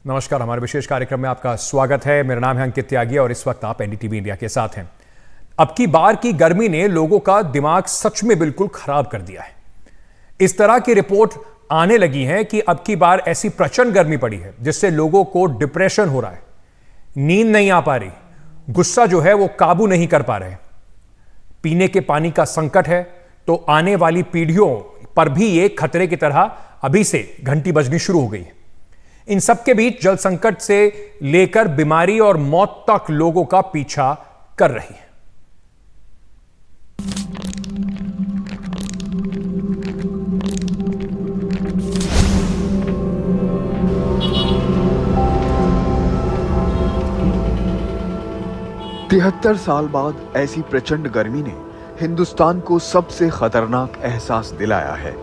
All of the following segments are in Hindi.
नमस्कार, हमारे विशेष कार्यक्रम में आपका स्वागत है। मेरा नाम है अंकित त्यागी और इस वक्त आप एनडीटीवी इंडिया के साथ हैं। अब की बार की गर्मी ने लोगों का दिमाग सच में बिल्कुल खराब कर दिया है। इस तरह की रिपोर्ट आने लगी है कि अब की बार ऐसी प्रचंड गर्मी पड़ी है जिससे लोगों को डिप्रेशन हो रहा है, नींद नहीं आ पा रही, गुस्सा जो है वो काबू नहीं कर पा रहे, पीने के पानी का संकट है, तो आने वाली पीढ़ियों पर भी ये खतरे की तरह अभी से घंटी बजनी शुरू हो गई है। इन सबके बीच जल संकट से लेकर बीमारी और मौत तक लोगों का पीछा कर रही है। तिहत्तर साल बाद ऐसी प्रचंड गर्मी ने हिंदुस्तान को सबसे खतरनाक एहसास दिलाया है।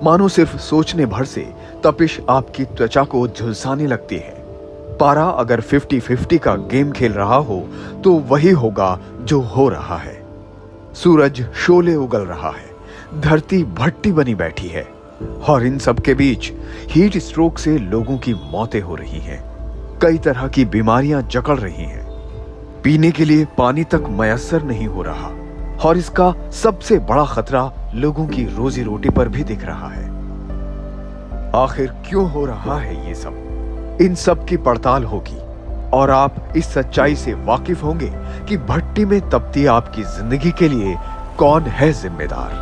मानो सिर्फ सोचने भर से तपिश आपकी त्वचा को झुलसाने लगती है। पारा अगर 50-50 का गेम खेल रहा हो तो वही होगा जो हो रहा है। सूरज शोले उगल रहा है, धरती भट्टी बनी बैठी है और इन सब के बीच हीट स्ट्रोक से लोगों की मौतें हो रही हैं। कई तरह की बीमारियां जकड़ रही हैं। पीने के लिए पानी तक मयस्सर नहीं हो रहा और इसका सबसे बड़ा खतरा लोगों की रोजी रोटी पर भी दिख रहा है। आखिर क्यों हो रहा है ये सब? इन सब की पड़ताल होगी और आप इस सच्चाई से वाकिफ होंगे कि भट्टी में तपती आपकी जिंदगी के लिए कौन है जिम्मेदार।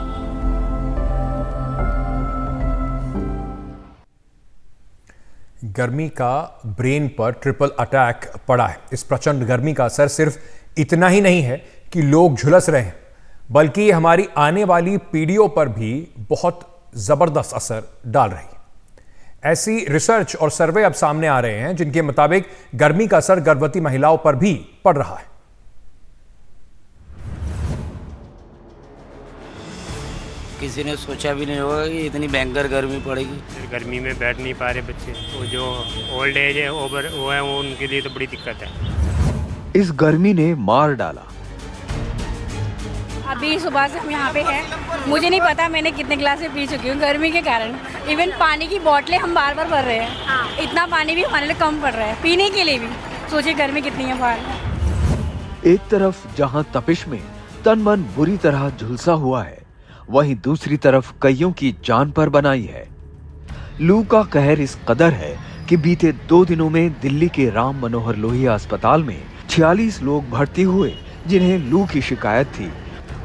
गर्मी का ब्रेन पर ट्रिपल अटैक पड़ा है। इस प्रचंड गर्मी का असर सिर्फ इतना ही नहीं है कि लोग झुलस रहे हैं, बल्कि ये हमारी आने वाली पीढ़ियों पर भी बहुत जबरदस्त असर डाल रही है। ऐसी रिसर्च और सर्वे अब सामने आ रहे हैं जिनके मुताबिक गर्मी का असर गर्भवती महिलाओं पर भी पड़ रहा है। किसी ने सोचा भी नहीं होगा कि इतनी भयंकर गर्मी पड़ेगी। गर्मी में बैठ नहीं पा रहे बच्चे, वो जो ओल्ड एज है ओवर वो है, वो उनके लिए तो बड़ी दिक्कत है। इस गर्मी ने मार डाला। अभी सुबह से हम यहाँ पे हैं, मुझे नहीं पता मैंने कितने गिलास पी चुकी हूँ गर्मी के कारण। इवन पानी की बोतलें हम बार बार भर रहे हैं, इतना पानी भी हमारे लिए कम पड़ रहा है पीने के लिए भी। सोचिए गर्मी कितनी है बाहर। एक तरफ जहाँ तपिश में तन मन बुरी तरह झुलसा हुआ है, वहीं दूसरी तरफ कईयों की जान पर बनाई है। लू का कहर इस कदर है कि बीते 2 दिनों में दिल्ली के राम मनोहर लोहिया अस्पताल में 46 लोग भर्ती हुए जिन्हें लू की शिकायत थी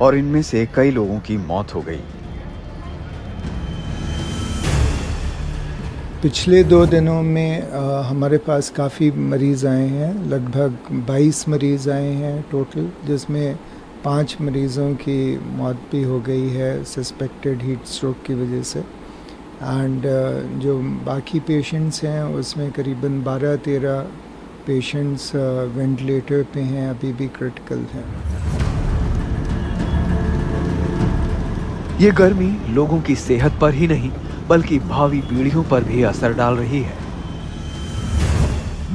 और इनमें से कई लोगों की मौत हो गई। पिछले 2 दिनों में हमारे पास काफ़ी मरीज़ आए हैं, लगभग 22 मरीज़ आए हैं टोटल, जिसमें 5 मरीज़ों की मौत भी हो गई है सस्पेक्टेड हीट स्ट्रोक की वजह से। एंड जो बाकी पेशेंट्स हैं उसमें करीबन 12-13 पेशेंट्स वेंटिलेटर पे हैं, अभी भी क्रिटिकल हैं। ये गर्मी लोगों की सेहत पर ही नहीं बल्कि भावी पीढ़ियों पर भी असर डाल रही है।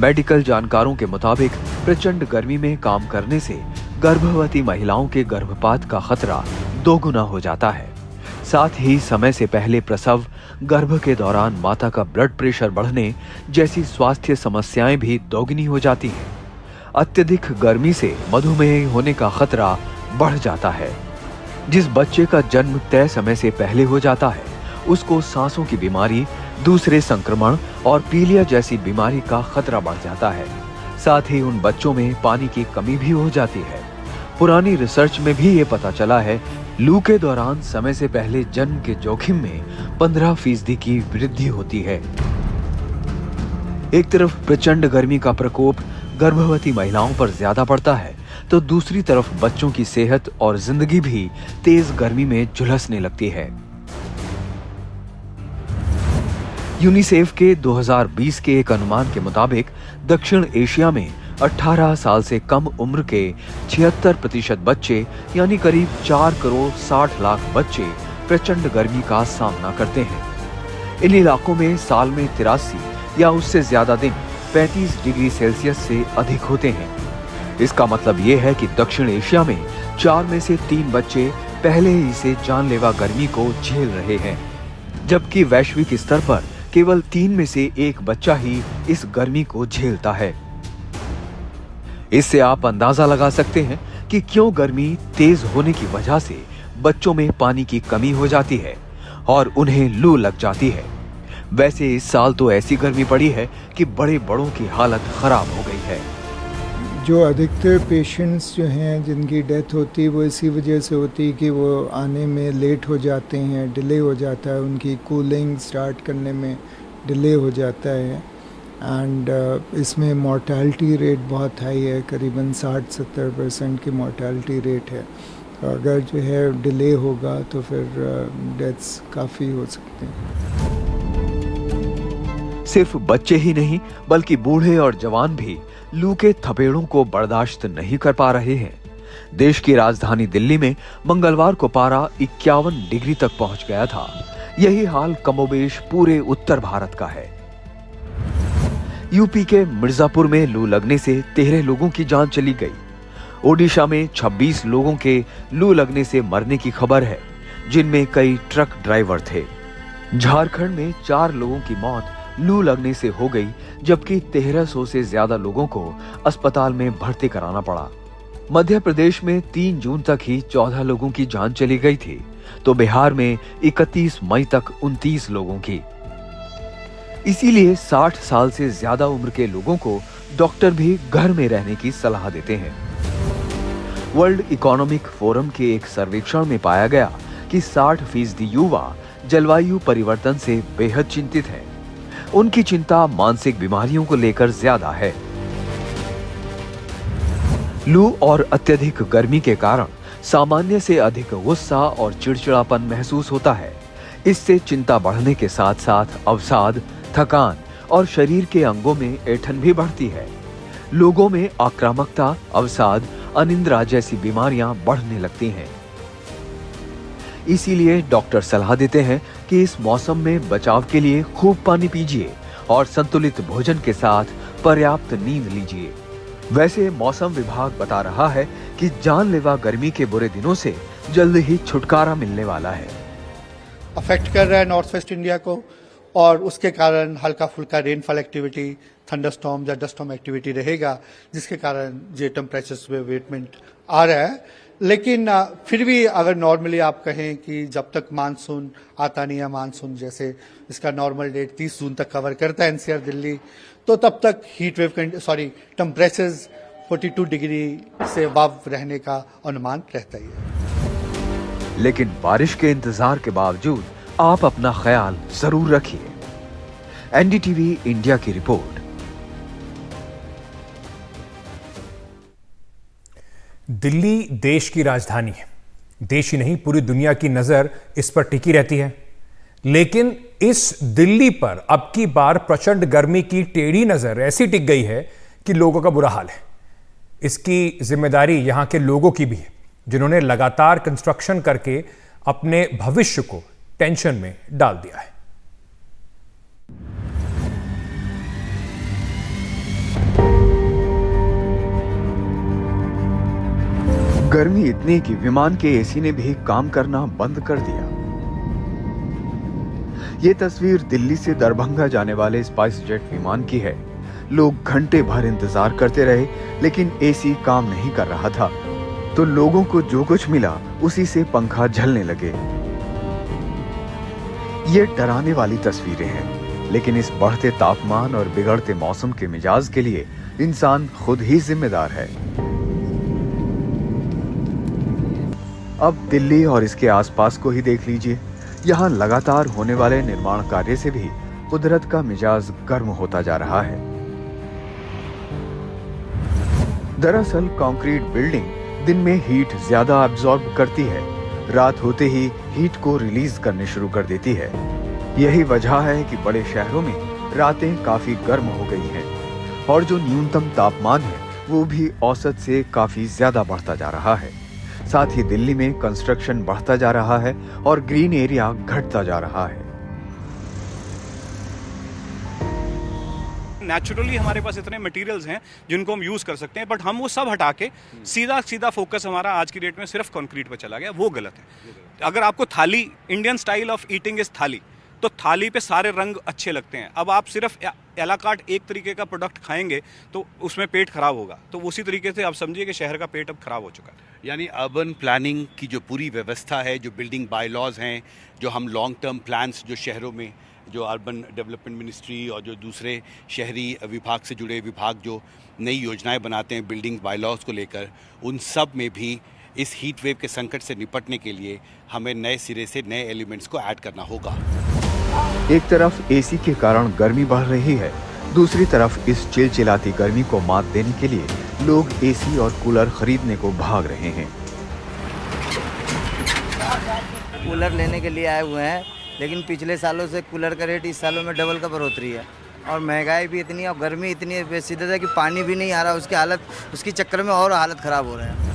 मेडिकल जानकारों के मुताबिक प्रचंड गर्मी में काम करने से गर्भवती महिलाओं के गर्भपात का खतरा 2 गुना हो जाता है। साथ ही समय से पहले प्रसव, गर्भ के दौरान माता का ब्लड प्रेशर बढ़ने जैसी स्वास्थ्य समस्याएं भी दोगुनी हो जाती हैं। अत्यधिक गर्मी से मधुमेह होने का खतरा बढ़ जाता है। जिस बच्चे का जन्म तय समय से पहले हो जाता है उसको सांसों की बीमारी, दूसरे संक्रमण और पीलिया जैसी बीमारी का खतरा बढ़ जाता है। साथ ही उन बच्चों में पानी की कमी भी हो जाती है। पुरानी रिसर्च में भी ये पता चला है, लू के दौरान समय से पहले जन्म के जोखिम में 15% की वृद्धि होती है। एक तरफ प्रचंड गर्मी का प्रकोप गर्भवती महिलाओं पर ज्यादा पड़ता है तो दूसरी तरफ बच्चों की सेहत और जिंदगी भी तेज गर्मी में झुलसने लगती है। यूनिसेफ के 2020 के एक अनुमान के मुताबिक दक्षिण एशिया में 18 साल से कम उम्र के 76% बच्चे यानी करीब 4 करोड़ 60 लाख बच्चे प्रचंड गर्मी का सामना करते हैं। इन इलाकों में साल में 83 या उससे ज्यादा दिन 35 डिग्री सेल्सियस से अधिक होते हैं। इसका मतलब ये है कि दक्षिण एशिया में 4 में से 3 बच्चे पहले ही से जानलेवा गर्मी को झेल रहे हैं, जबकि वैश्विक स्तर पर केवल 3 में से 1 बच्चा ही इस गर्मी को झेलता है। इससे आप अंदाजा लगा सकते हैं कि क्यों गर्मी तेज होने की वजह से बच्चों में पानी की कमी हो जाती है और उन्हें लू लग जाती है। वैसे इस साल तो ऐसी गर्मी पड़ी है कि बड़े बड़ों की हालत खराब हो गई है। जो अधिकतर पेशेंट्स जो हैं जिनकी डेथ होती है वो इसी वजह से होती है कि वो आने में लेट हो जाते हैं, डिले हो जाता है, उनकी कूलिंग स्टार्ट करने में डिले हो जाता है। एंड इसमें मॉर्टेलिटी रेट बहुत हाई है, करीबन 60-70% की मॉर्टेलिटी रेट है। तो अगर जो है डिले होगा तो फिर डेथ्स काफ़ी हो सकते हैं। सिर्फ बच्चे ही नहीं बल्कि बूढ़े और जवान भी लू के थपेड़ों को बर्दाश्त नहीं कर पा रहे हैं। देश की राजधानी दिल्ली में मंगलवार को पारा 51 डिग्री तक पहुंच गया था। यही हाल कमोबेश पूरे उत्तर भारत का है। यूपी के मिर्जापुर में लू लगने से 13 लोगों की जान चली गई। ओडिशा में 26 लोगों के लू लगने से मरने की खबर है, जिनमें कई ट्रक ड्राइवर थे। झारखंड में 4 लोगों की मौत लू लगने से हो गई, जबकि 1300 से ज्यादा लोगों को अस्पताल में भर्ती कराना पड़ा। मध्य प्रदेश में 3 जून तक ही 14 लोगों की जान चली गई थी, तो बिहार में 31 मई तक 29 लोगों की। इसीलिए 60 साल से ज्यादा उम्र के लोगों को डॉक्टर भी घर में रहने की सलाह देते हैं। वर्ल्ड इकोनॉमिक फोरम के एक सर्वेक्षण में पाया गया कि 60% युवा जलवायु परिवर्तन से बेहद चिंतित हैं। उनकी चिंता मानसिक बीमारियों को लेकर ज्यादा है। लू और अत्यधिक गर्मी के कारण सामान्य से अधिक गुस्सा और चिड़चिड़ापन महसूस होता है। इससे चिंता बढ़ने के साथ साथ अवसाद, थकान और शरीर के अंगों में ऐंठन भी बढ़ती है। लोगों में आक्रामकता, अवसाद, अनिद्रा जैसी बीमारियां बढ़ने लगती हैं। इसीलिए डॉक्टर सलाह देते हैं कि इस मौसम में बचाव के लिए खूब पानी पीजिए और संतुलित भोजन के साथ पर्याप्त नींद लीजिए। वैसे मौसम विभाग बता रहा है कि जानलेवा गर्मी के बुरे दिनों से जल्द ही छुटकारा मिलने वाला है। अफेक्ट कर रहा है नॉर्थ वेस्ट इंडिया को, और उसके कारण हल्का फुल्का रेनफॉल एक्टिविटी, थंडरस्टॉर्म या डस्टस्टॉर्म एक्टिविटी रहेगा, जिसके कारण ये टेम्परेचर्स में वेटमेंट आ रहा है। लेकिन फिर भी अगर नॉर्मली आप कहें कि जब तक मानसून आता नहीं है, मानसून जैसे इसका नॉर्मल डेट 30 जून तक कवर करता है एनसीआर दिल्ली, तो तब तक हीट वेव टेम्परेचर्स 42 डिग्री से अबव रहने का अनुमान रहता ही है। लेकिन बारिश के इंतजार के बावजूद आप अपना ख्याल जरूर रखिए। एनडीटीवी इंडिया की रिपोर्ट। दिल्ली देश की राजधानी है। देश ही नहीं, पूरी दुनिया की नजर इस पर टिकी रहती है। लेकिन इस दिल्ली पर अब की बार प्रचंड गर्मी की टेढ़ी नजर ऐसी टिक गई है कि लोगों का बुरा हाल है। इसकी जिम्मेदारी यहां के लोगों की भी है, जिन्होंने लगातार कंस्ट्रक्शन करके अपने भविष्य को टेंशन में डाल दिया है। गर्मी इतनी कि विमान के एसी ने भी काम करना बंद कर दिया। ये तस्वीर दिल्ली से दरभंगा जाने वाले स्पाइस जेट विमान की है। लोग घंटे भर इंतजार करते रहे, लेकिन एसी काम नहीं कर रहा था, तो लोगों को जो कुछ मिला उसी से पंखा झलने लगे। ये डराने वाली तस्वीरें हैं, लेकिन इस बढ़ते तापमान और बिगड़ते मौसम के मिजाज के लिए इंसान खुद ही जिम्मेदार है। अब दिल्ली और इसके आसपास को ही देख लीजिए। यहाँ लगातार होने वाले निर्माण कार्य से भी कुदरत का मिजाज गर्म होता जा रहा है। दरअसल कंक्रीट बिल्डिंग दिन में हीट ज्यादा अब्सॉर्ब करती है, रात होते ही हीट को रिलीज करने शुरू कर देती है। यही वजह है कि बड़े शहरों में रातें काफी गर्म हो गई हैं और जो न्यूनतम तापमान है वो भी औसत से काफी ज्यादा बढ़ता जा रहा है। साथ ही दिल्ली में कंस्ट्रक्शन बढ़ता जा रहा है और ग्रीन एरिया घटता जा रहा है। नेचुरली हमारे पास इतने मटेरियल्स हैं जिनको हम यूज कर सकते हैं, बट हम वो सब हटा के सीधा फोकस हमारा आज की डेट में सिर्फ कंक्रीट पे चला गया। वो गलत है। अगर आपको थाली, Indian style of eating is थाली, तो थाली पे सारे रंग अच्छे लगते हैं। अब आप सिर्फ एला कार्ट एक तरीके का प्रोडक्ट खाएंगे तो उसमें पेट खराब होगा। तो उसी तरीके से आप समझिए कि शहर का पेट अब खराब हो चुका है। यानी अर्बन प्लानिंग की जो पूरी व्यवस्था है, जो बिल्डिंग बायलॉज हैं, जो हम लॉन्ग टर्म प्लान्स जो शहरों में जो अर्बन डेवलपमेंट मिनिस्ट्री और जो दूसरे शहरी विभाग से जुड़े विभाग जो नई योजनाएं बनाते हैं बिल्डिंग बायलॉज को लेकर, उन सब में भी इस हीट वेव के संकट से निपटने के लिए हमें नए सिरे से नए एलिमेंट्स को ऐड करना होगा। एक तरफ एसी के कारण गर्मी बढ़ रही है, दूसरी तरफ इस चिलचिलाती गर्मी को मात देने के लिए लोग एसी और कूलर खरीदने को भाग रहे हैं। कूलर लेने के लिए आए हुए हैं, लेकिन पिछले सालों से कूलर का रेट इस सालों में डबल का बढ़ोतरी है और महंगाई भी इतनी और गर्मी इतनी बेशिद्दत है कि पानी भी नहीं आ रहा। उसकी चक्कर में और हालत ख़राब हो रहे हैं।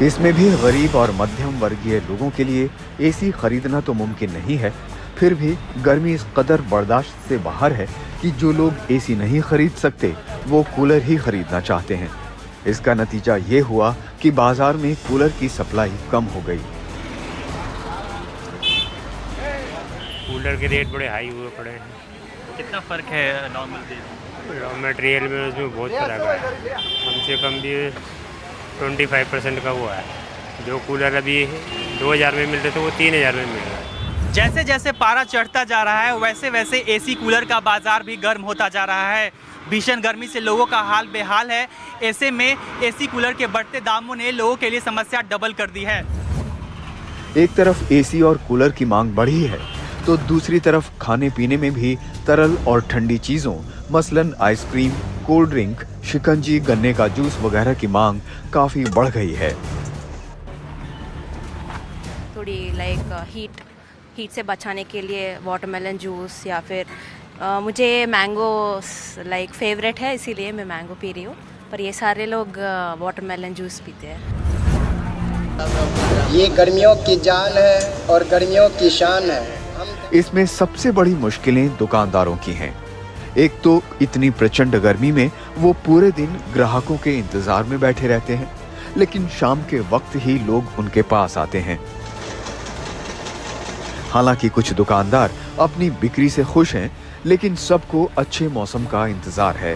इसमें भी गरीब और मध्यम वर्गीय लोगों के लिए एसी खरीदना तो मुमकिन नहीं है, फिर भी गर्मी इस कदर बर्दाश्त से बाहर है कि जो लोग एसी नहीं खरीद सकते वो कूलर ही खरीदना चाहते हैं। इसका नतीजा ये हुआ कि बाजार में कूलर की सप्लाई कम हो गई। कूलर के रेट बड़े हाई हुए पड़े हैं। कितना फ़र्क है नॉर्मल रॉ मटेरियल में उसमें बहुत फ़र्क है। कम से कम भी 25% का हुआ है। जो कूलर अभी 2000 में मिलते थे वो 3000 में मिल रहा है। जैसे जैसे पारा चढ़ता जा रहा है वैसे वैसे एसी कूलर का बाजार भी गर्म होता जा रहा है। भीषण गर्मी से लोगों का हाल बेहाल है। ऐसे में एसी कूलर के बढ़ते दामों ने लोगों के लिए समस्या डबल कर दी है। एक तरफ एसी और कूलर की मांग बढ़ी है तो दूसरी तरफ खाने पीने में भी तरल और ठंडी चीजों मसलन आइसक्रीम, कोल्ड ड्रिंक, शिकंजी, गन्ने का जूस वगैरह की मांग काफी बढ़ गई है। थोड़ी हीट से बचाने के लिए वाटरमेलन जूस या फिर मुझे मैंगो फेवरेट है, इसीलिए मैं मैंगो पी रही हूँ। पर ये सारे लोग वाटरमेलन जूस पीते हैं। ये गर्मियों की जान है और गर्मियों की शान है। इसमें सबसे बड़ी मुश्किलें दुकानदारों की हैं। एक तो इतनी प्रचंड गर्मी में वो पूरे दिन ग्राहकों के इंतजार में बैठे रहते हैं, लेकिन शाम के वक्त ही लोग उनके पास आते हैं। हालांकि कुछ दुकानदार अपनी बिक्री से खुश हैं, लेकिन सबको अच्छे मौसम का इंतजार है।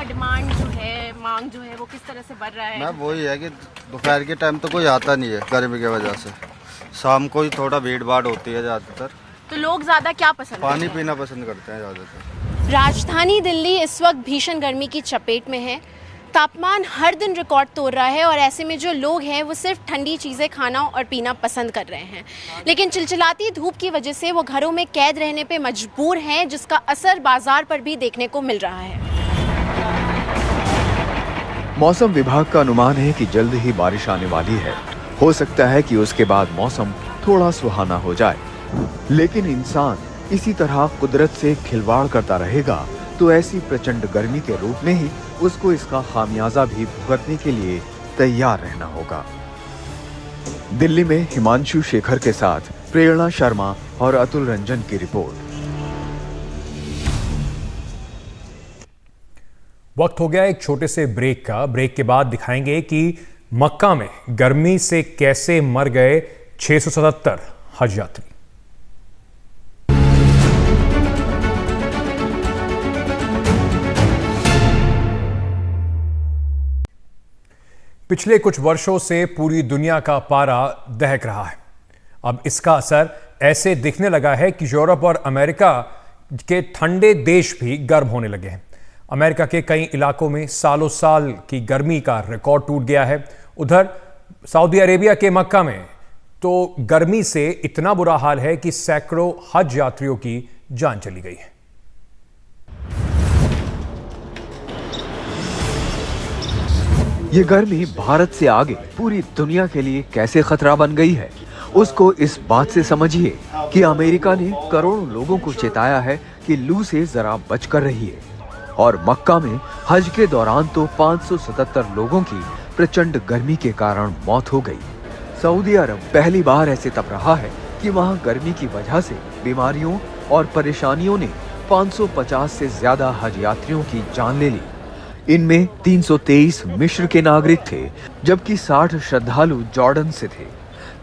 डिमांड जो है, मांग जो है वो किस तरह से बढ़ रहा है? मैम वही है कि दोपहर के टाइम तो कोई आता नहीं है गर्मी की वजह से। शाम को ही थोड़ा भीड़ भाड़ होती है ज़्यादातर। तो लोग ज़्यादा क्या पसंद पानी पीना पसंद करते हैं ज़्यादातर। राजधानी दिल्ली इस वक्त भीषण गर्मी की चपेट में है। तापमान हर दिन रिकॉर्ड तोड़ रहा है और ऐसे में जो लोग हैं वो सिर्फ ठंडी चीज़ें खाना और पीना पसंद कर रहे हैं, लेकिन चिलचिलाती धूप की वजह से वो घरों में कैद रहने पे मजबूर हैं, जिसका असर बाजार पर भी देखने को मिल रहा है। मौसम विभाग का अनुमान है कि जल्द ही बारिश आने वाली है। हो सकता है कि उसके बाद मौसम थोड़ा सुहाना हो जाए, लेकिन इंसान इसी तरह कुदरत से खिलवाड़ करता रहेगा तो ऐसी प्रचंड गर्मी के रूप में ही उसको इसका खामियाजा भी भुगतने के लिए तैयार रहना होगा। दिल्ली में हिमांशु शेखर के साथ प्रेरणा शर्मा और अतुल रंजन की रिपोर्ट। वक्त हो गया एक छोटे से ब्रेक का। ब्रेक के बाद दिखाएंगे कि मक्का में गर्मी से कैसे मर गए 677 हज यात्री। पिछले कुछ वर्षों से पूरी दुनिया का पारा दहक रहा है। अब इसका असर ऐसे दिखने लगा है कि यूरोप और अमेरिका के ठंडे देश भी गर्म होने लगे हैं। अमेरिका के कई इलाकों में सालों साल की गर्मी का रिकॉर्ड टूट गया है। उधर सऊदी अरेबिया के मक्का में तो गर्मी से इतना बुरा हाल है कि सैकड़ों हज यात्रियों की जान चली गई है। ये गर्मी भारत से आगे पूरी दुनिया के लिए कैसे खतरा बन गई है, उसको इस बात से समझिए कि अमेरिका ने करोड़ों लोगों को चेताया है कि लू से जरा बचकर रहिए। और मक्का में हज के दौरान तो 577 लोगों की प्रचंड गर्मी के कारण मौत हो गई। सऊदी अरब पहली बार ऐसे तप रहा है कि वहां गर्मी की वजह से बीमारियों और परेशानियों ने 550 से ज्यादा हज यात्रियों की जान ले ली। इनमें 323 मिस्र के नागरिक थे, जबकि 60 श्रद्धालु जॉर्डन से थे।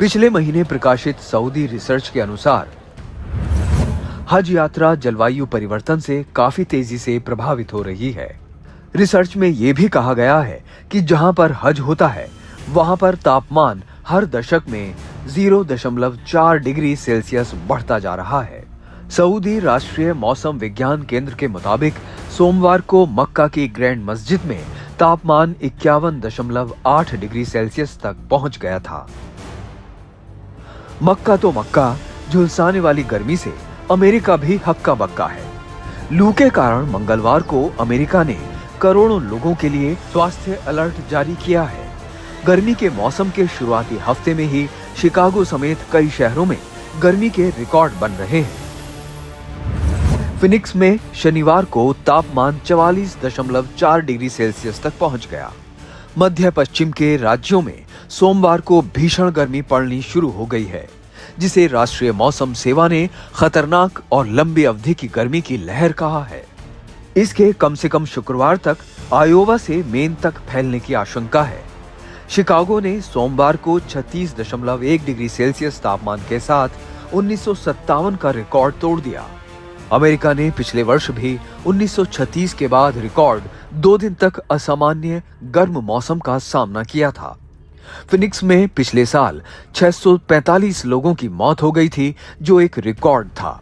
पिछले महीने प्रकाशित सऊदी रिसर्च के अनुसार हज यात्रा जलवायु परिवर्तन से काफी तेजी से प्रभावित हो रही है। रिसर्च में यह भी कहा गया है कि जहां पर हज होता है वहां पर तापमान हर दशक में 0.4 डिग्री सेल्सियस बढ़ता जा रहा है। सऊदी राष्ट्रीय मौसम विज्ञान केंद्र के मुताबिक सोमवार को मक्का की ग्रैंड मस्जिद में तापमान 51.8 डिग्री सेल्सियस तक पहुंच गया था। मक्का तो मक्का, झुलसाने वाली गर्मी से अमेरिका भी हक्का बक्का है। लू के कारण मंगलवार को अमेरिका ने करोड़ों लोगों के लिए स्वास्थ्य अलर्ट जारी किया है। गर्मी के मौसम के शुरुआती हफ्ते में ही शिकागो समेत कई शहरों में गर्मी के रिकॉर्ड बन रहे हैं। फिनिक्स में शनिवार को तापमान 44.4 डिग्री सेल्सियस तक पहुंच गया। मध्य पश्चिम के राज्यों में सोमवार को भीषण गर्मी पड़नी शुरू हो गई है, जिसे राष्ट्रीय मौसम सेवा ने खतरनाक और लंबी अवधि की गर्मी की लहर कहा है। इसके कम से कम शुक्रवार तक आयोवा से मेन तक फैलने की आशंका है। शिकागो ने सोमवार को 36.1 डिग्री सेल्सियस तापमान के साथ 1957 का रिकॉर्ड तोड़ दिया। अमेरिका ने पिछले वर्ष भी 1936 के बाद रिकॉर्ड 2 दिन तक असामान्य गर्म मौसम का सामना किया था। फिनिक्स में पिछले साल 645 लोगों की मौत हो गई थी, जो एक रिकॉर्ड था।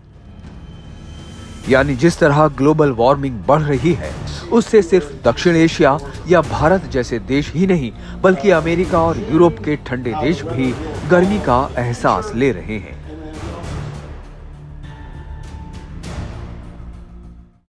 यानी जिस तरह ग्लोबल वार्मिंग बढ़ रही है, उससे सिर्फ दक्षिण एशिया या भारत जैसे देश ही नहीं, बल्कि अमेरिका और यूरोप के ठंडे देश भी गर्मी का एहसास ले रहे हैं।